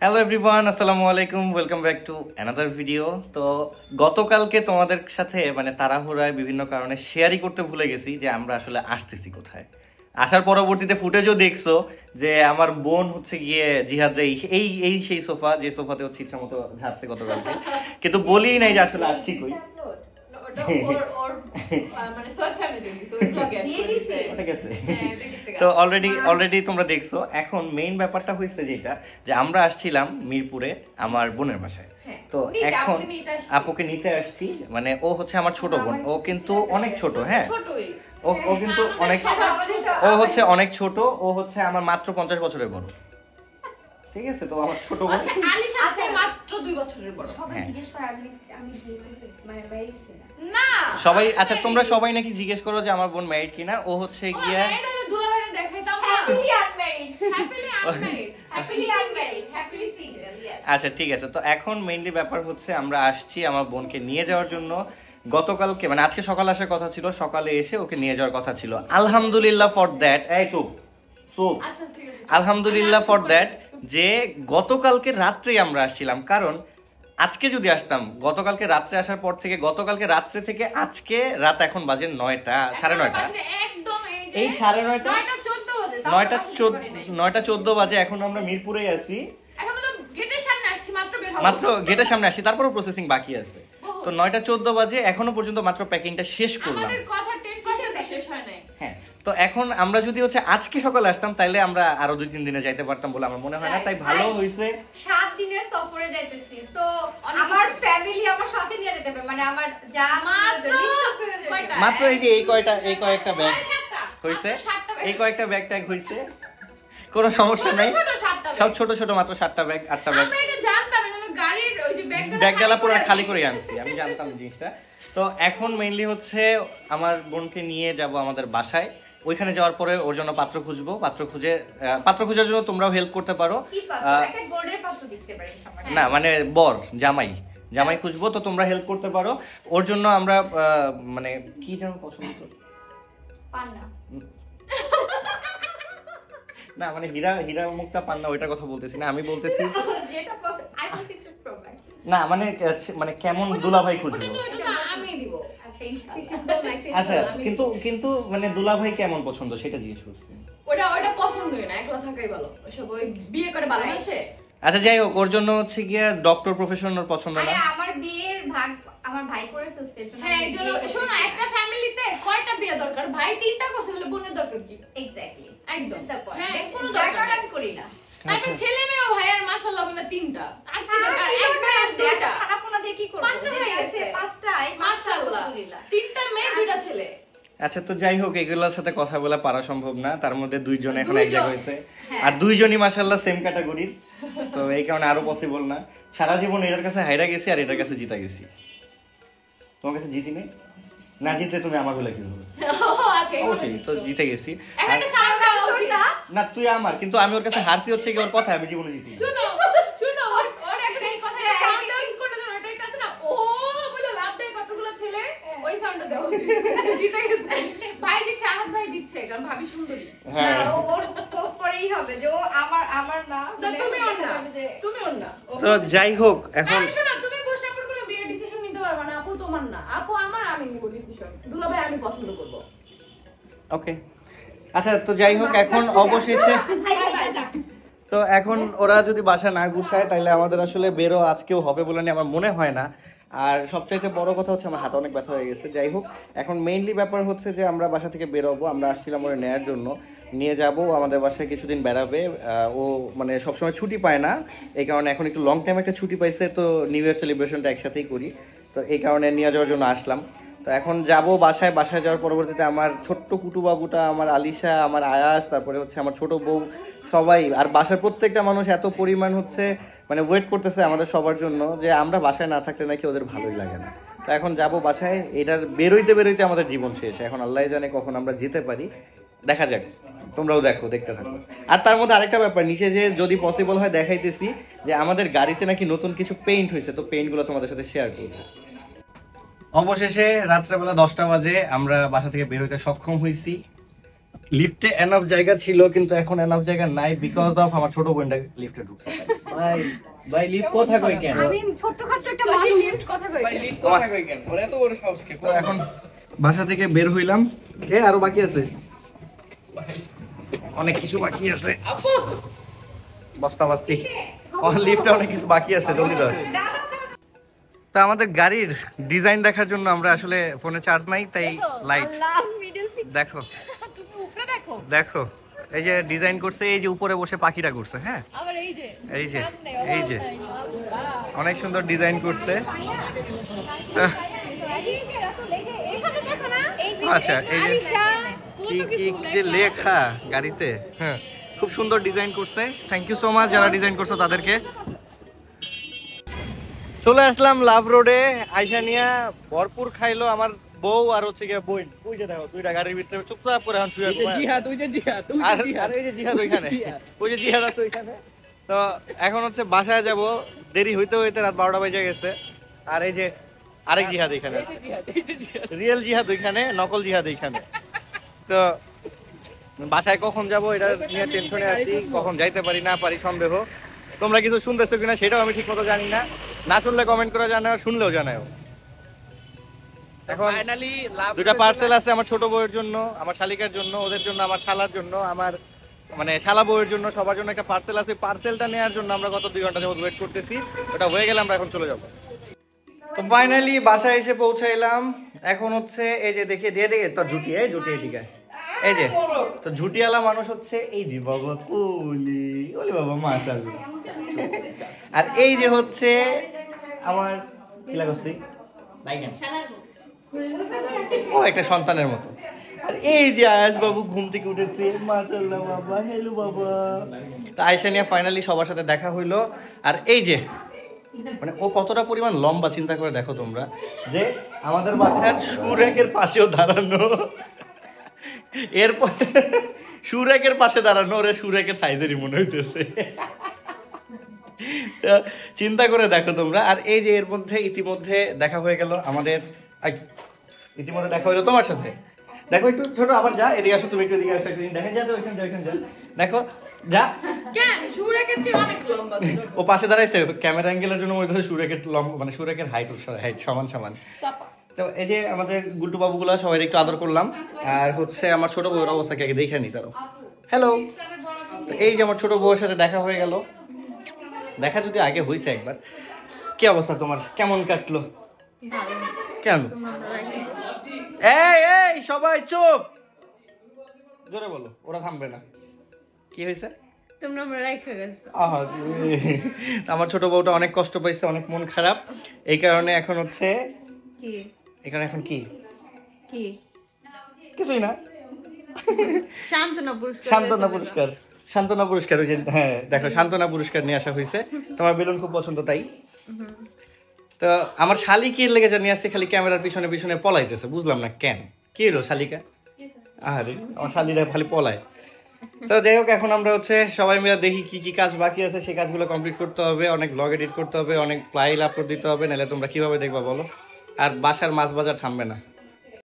Hello everyone, আসসালামু আলাইকুম, welcome back to another video. তো গতকালকে তোমাদের সাথে তাড়াহুড়ায় বিভিন্ন কারণে শেয়ারই করতে ভুলে গেছি যে আমরা আসলে আসতেছি কোথায়। আসার পরবর্তীতে ফুটেজও দেখছো যে আমার বোন গিয়ে জিহাদরে এই এই সেই সোফা, যে সোফাতে ইচ্ছা মতো ঝাড়ছে গতকালকে, কিন্তু বলি নাই যে আসলে আসছি কই। তো অলরেডি তোমরা দেখছো। এখন মেইন ব্যাপারটা হয়েছে যেটা, যে আমরা আসছিলাম মিরপুরে আমার বোনের বাসায়। তো এখন আপুকে নিতে আসছি, ও আমার ছোট বোন, ও কিন্তু অনেক ছোট। হ্যাঁ, ও কিন্তু অনেক ছোট। ও আমার মাত্র 50 বছরের বড়। ঠিক আছে, তো আমার ছোট বোন মাত্র 2 বছরের বড়। সবাই জিজ্ঞেস করে আমি ম্যারিড কিনা। না সবাই, আচ্ছা তোমরা সবাই নাকি জিজ্ঞেস করো যে আমার বোন ম্যারিড কিনা। ও গিয়া দুলাভাইরে দেখাইতাম না, happily unmarried, happily unmarried, happily single. আচ্ছা ঠিক আছে। তো এখন মেইনলি ব্যাপার আমরা আসছি আমার বোনকে নিয়ে যাওয়ার জন্য। গতকালকে আজকে সকালে আসার কথা ছিল, সকালে এসে ওকে নিয়ে যাওয়ার কথা ছিল। আলহামদুলিল্লাহ ফর দ্যাট, আচ্ছা ঠিক আছে, আলহামদুলিল্লাহ ফর দ্যাট যে গতকালকে রাত্রেই আমরা আসছিলাম। কারণ আজকে যদি আসতাম, গতকালকে রাত্রে আসার পর থেকে গতকালকে রাত্রে থেকে আজকে রাত এখন বাজে 9টা, 9:30। এই 9:14 বাজে। এখন আমরা মিরপুরেই আছি, মাত্র গেটের সামনে আসছি, তারপরও প্রসেসিং বাকি আছে। তো 9:14 বাজে, এখনো পর্যন্ত মাত্র প্যাকিংটা শেষ করলাম। হ্যাঁ, তো এখন আমরা যদি আজকে সকালে আসতাম তাইলে আমরা আরো 2-3 দিনে যাইতে পারতাম বলে আমার মনে হয় না। তাই ভালো হইছে 7 দিনের সফরে যাইতেছি। তো আমার ফ্যামিলি আমার সাথে নিয়ে যেতে হবে, আমার যা মাত্র এই যে এই কয়েকটা ব্যাগ হইছে, এই কয়েকটা ব্যাগ ট্যাগ হইছে, কোনো সমস্যা নাই। সব ছোট ছোট, মাত্র 7টা ব্যাগ 8টা ব্যাগ। ব্যাগডালা পুরো খালি করে আনছি, আমি জানতাম জিনিসটা। তো এখন মেইনলি আমার বোনকে নিয়ে যাব আমাদের বাসায়। ওইখানে যাওয়ার পরে ওর জন্য পাত্র খুঁজবো। পাত্র খোঁজার জন্য তোমরাও হেল্প করতে পারো। না বর জামাই খুঁজবো, তো তোমরা হেল্প করতে পারো ওর জন্য। আমরা কি যেন পছন্দ করি না, হীরা মুক্তা পান্না ওইটার কথা বলতেছি না, আমি বলতেছি না কেমন দুলাভাই খুঁজবো। আচ্ছা, কিন্তু দুলাভাই কেমন পছন্দ সেটা জিজ্ঞেস করছি। ওটা পছন্দই না, একলা থাকাই ভালো। ওসব ওই বিয়ে করে ভালোবাসে। আচ্ছা যাই হোক, ওর জন্য গিয়া ডক্টর প্রফেশন ওর পছন্দ না। আমার বিয়ের ভাগ আমার ভাই করে ফেলছে, এজন্য হ্যাঁ শোনো, একটা ফ্যামিলিতে কয়টা বিয়ে দরকার? ভাই 3টা করছে, তাহলে বোনের দরকার কি? এক্স্যাক্টলি, একদম। হ্যাঁ, কোনো দরকার আমি করি না। তারপর ছেলে মেয়ে ভাই আর মাশাআল্লাহ 3টা। আর কি দরকার? এক ভাই আর 2টা। ছানাপোনা দিয়ে কি করব? 5টা হয়ে গেছে, 5টাই মাশাআল্লাহ। 3টা মেয়ে 2টা ছেলে। আচ্ছা, তো যাই হোক, এগুলোর সাথে কথা বলা পারা সম্ভব না। তার মধ্যে 2 জন এখন এক জায়গায় হয়েছে, আর 2 জনই মাশাআল্লাহ সেম ক্যাটাগরির। তো এই কারণে আরো পসিবল না। সারা জীবন এটার কাছে হাইরা গেছি আর এটার কাছে জিতা গেছি। তোমার কাছে জিতি নেই না, জিতলে তুমি আমার হলে কি হবে? আচ্ছা, অবশ্যই তো জিতে গেছি। একটা সাউন্ড দাও না। না তুই আমার, কিন্তু আমি ওর কাছে হারছি কি ওর কথা, আমি জীবনে জিতি। শুনো ওর একটা এই কথা সাউন্ড দাও কোন জন ওটা একটা আছে না, ও বলে লাভ দেয় কতগুলো ছেলে, ওই সাউন্ডটা দাও। জিতে গেছে ভাই, জিতছে, আহাদ ভাই জিতছে, কারণ ভাবি সুন্দরী। হ্যাঁ, ওর পরেই হবে যে ও আমার না, তুমি ওর না। তো যাই হোক, এখন শোনো, তুমি বসাপুর কোনো বিয়ের ডিসিশন নিতে পারবে না। আপু তোমার না, আপু আমার, আমি নিব ডিসিশন। দুলাভাই আমি পছন্দ করব। ওকে, আচ্ছা তো যাই হোক, এখন অবশেষে তো এখন ওরা যদি বাসা না গুছায় তাহলে আমাদের আসলে বেরো আজকেও হবে বলে আমার মনে হয় না। আর সবচাইতে বড় কথা আমার হাতে অনেক ব্যথা হয়ে গেছে। যাই হোক, এখন মেইনলি ব্যাপার যে আমরা বাসা থেকে বেরোবো। আমরা আসছিলাম ওরা নেয়ার জন্য, নিয়ে যাব আমাদের বাসায় কিছুদিন বেড়াবে। ও সবসময় ছুটি পায় না, এই কারণে এখন একটু লং টাইম একটা ছুটি পাইছে। তো নিউ ইয়ার সেলিব্রেশনটা একসাথেই করি, তো এই কারণে নিয়ে যাওয়ার জন্য আসলাম। তো এখন যাব বাসায় যাওয়ার পরবর্তীতে আমার ছোট্ট কুটুবাবুটা, আমার আলিশা, আমার আয়াস, তারপরে আমার ছোট বউ, সবাই আর বাসার প্রত্যেকটা মানুষ এত পরিমাণ ওয়েট করতেছে আমাদের সবার জন্য, যে আমরা বাসায় না থাকলে নাকি ওদের ভালোই লাগে না। তো এখন যাব বাসায়। এটার বেরোইতে আমাদের জীবন শেষ। এখন আল্লাহ জানে কখন আমরা যেতে পারি, দেখা যাক। তোমরাও দেখতে থাকো। আর তার মধ্যে আরেকটা ব্যাপার, নিচে যে যদি পসিবল হয় দেখাইতেছি যে আমাদের গাড়িতে নাকি নতুন কিছু পেইন্ট হয়েছে। তো পেইন্টগুলো তোমাদের সাথে শেয়ার করবো। অবশেষে রাত্রেবেলা 10টা বাজে আমরা বাসা থেকে বের হইতে সক্ষম হয়েছি। লিফটে এনাফ জায়গা ছিল কিন্তু এখন এনাফ জায়গা নাই বিকজ অফ আমার ছোট বোনটা লিফটে ঢুকছে। ভাই ভাই লিফট কথা কই কেন? আমি ছোটখাটো একটা ভাই মানুষ। লিফট কথা কই ভাই লিফট কথা কই কেন? ওরে এত বড় সাহস কে? তো এখন বাসা থেকে বের হইলাম। আরো বাকি আছে, অনেক কিছু বাকি আছে। বস্তা বাস্তি লিফটে অনেক কিছু বাকি আছে, জলদি ধর। তো আমাদের গাড়ির ডিজাইন দেখার জন্য আমরা আসলে ফোনে চার্জ নাই, তাই লাইট দেখো তুমি উপরে দেখো। দেখো এই যে ডিজাইন করছে, এই যে উপরে বসে পাখিটা করছে। হ্যাঁ আবার এই যে এই যে সামনে এই যে আল্লাহ। অনেক সুন্দর ডিজাইন করছে। আচ্ছা এই যে আরিশা কি কত কি কিছু যে লেখা গাড়িতে, হ্যাঁ খুব সুন্দর ডিজাইন করছে। থ্যাংক ইউ সো মাচ যারা ডিজাইন করছো তাদেরকে। চলে আসলাম লাভ রোডে, আইসা নিয়া ভরপুর খাইলো আমার বউ আর হচ্ছে গিয়ে বই। ওই যে দেখো দুইটা গাড়ির ভিতরে চুপচাপ করে এখন শুয়ে ঘুমায়। জিহাদ, ওই যে জিহাদ, ওই আর যে জিহাদ। আর এই যে জিহাদ ওইখানে, ওই যে জিহাদ আছে ওইখানে। তো এখন হচ্ছে বাসায় যাব, দেরি হইতে হইতে রাত 12টা বেজে গেছে। আর এই যে আরেক জিহাদ এখানে আছে, এই যে জিহাদ। রিয়েল জিহাদ ওইখানে, নকল জিহাদ এইখানে। তো বাসায় কখন যাব এটা নিয়ে টেনশনে আছি, কখন যাইতে পারি না পারি সন্দেহ। তোমরা কিছু শুনতেছো কিনা সেটাও আমি ঠিক মতো জানি না, না শুনলে কমেন্ট করে জানাও, শুনলেও জানাও। এখন ফাইনালি লাভ দুটা পার্সেল আছে আমার ছোট বউয়ের জন্য, আমার শালিকার জন্য, ওদের জন্য, আমার শালার জন্য, আমার মানে শালা বউয়ের জন্য, সবার জন্য একটা পার্সেল আছে। পার্সেলটা নেওয়ার জন্য আমরা গত 2 ঘন্টা যাবত ওয়েট করতেছি, ওটা হয়ে গেলে আমরা এখন চলে যাব। তো ফাইনালি বাসায় এসে পৌঁছাইলাম। এখন হচ্ছে এই যে দেখে দিয়ে দিয়ে তো ঝুটি, এই ঝুটি এদিকে এই যে, তো ঝুটিওয়ালা মানুষ হচ্ছে এই যে বাবা ওলি ওলি বাবা মাশাআল্লাহ। আর এই যে হচ্ছে আমার কি লাগছ তুই, ও একটা সন্তানের মতো। আর এই যে আয়াস বাবু ঘুম থেকে উঠেছে, মাশাআল্লাহ বাবা, হ্যালো বাবা। তো আয়েশা নিয়ে ফাইনালি সবার সাথে দেখা হইলো। আর এই যে মানে ও কতটা পরিমাণ লম্বা চিন্তা করে দেখো তোমরা, যে আমাদের বাসার সুরেকের পাশেও দাঁড়ানো, এরপর সুরেকের পাশে দাঁড়ানো, ওরে সুরেকের সাইজেরই মনে হইতেছে। চিন্তা করে দেখো তোমরা। আর এই যে এর মধ্যে ইতিমধ্যে দেখা হয়ে গেল আমাদের, ইতিমধ্যে দেখা হইলো তোমার সাথে। দেখো একটু ছোট, আবার যা এদিকে আসো, তুমি একটু এদিকে আসো, একদিন দেখেন যা, ওইখান যা, ওইখান যা, দেখো যা। কেন সুরেকের চেয়ে অনেক লম্বা ছিল। ও পাশে দাঁড়াইছে ক্যামেরা অ্যাঙ্গেলের জন্য, মনে হচ্ছে সুরেকের লম্বা, মানে সুরেকের হাইট সমান সমান। চাপা তো এই যে আমাদের গুল্টু বাবুগুলা সবাই একটু আদর করলাম। আর হচ্ছে আমার ছোট বউয়ের অবস্থাকে আগে দেখে নি তারও। হ্যালো, তো এই যে আমার ছোট বউয়ের সাথে দেখা হয়ে গেল। দেখা যদি আগে হয়েছে একবার। কি অবস্থা তোমার, কেমন কাটলো? কেন এই এই সবাই চুপ, জোরে বলো, ওরা থামবে না। কি হয়েছে? তোমরা আমরা রাইখা গেছো। আহা, আমার ছোট বউটা অনেক কষ্ট পাইছে, অনেক মন খারাপ। এই কারণে এখন হচ্ছে কি এখানে এখন কি কি কিছুই না, সান্ত্বনা পুরস্কার। সান্ত্বনা পুরস্কার, সান্ত্বনা পুরস্কার। ওই যে হ্যাঁ দেখো সান্ত্বনা পুরস্কার নিয়ে আসা হয়েছে। তোমার বেলুন খুব পছন্দ তাই। তো আমার শালিকে লেগে যা নিয়ে আসছে, খালি ক্যামেরার পিছনে পিছনে পলাইতেছে, বুঝলাম না কেন, কি হলো শালিকা? আরে আমার শালিরা খালি পলায়। তো যাই হোক, এখন আমরা হচ্ছে সবাই মিলে দেখি কি কি কাজ বাকি আছে, সেই কাজগুলো কমপ্লিট করতে হবে, অনেক ব্লগ এডিট করতে হবে, অনেক ফাইল আপলোড দিতে হবে, নাহলে তোমরা কিভাবে দেখবা বলো। আর বাসার মাছ বাজার থামবে না।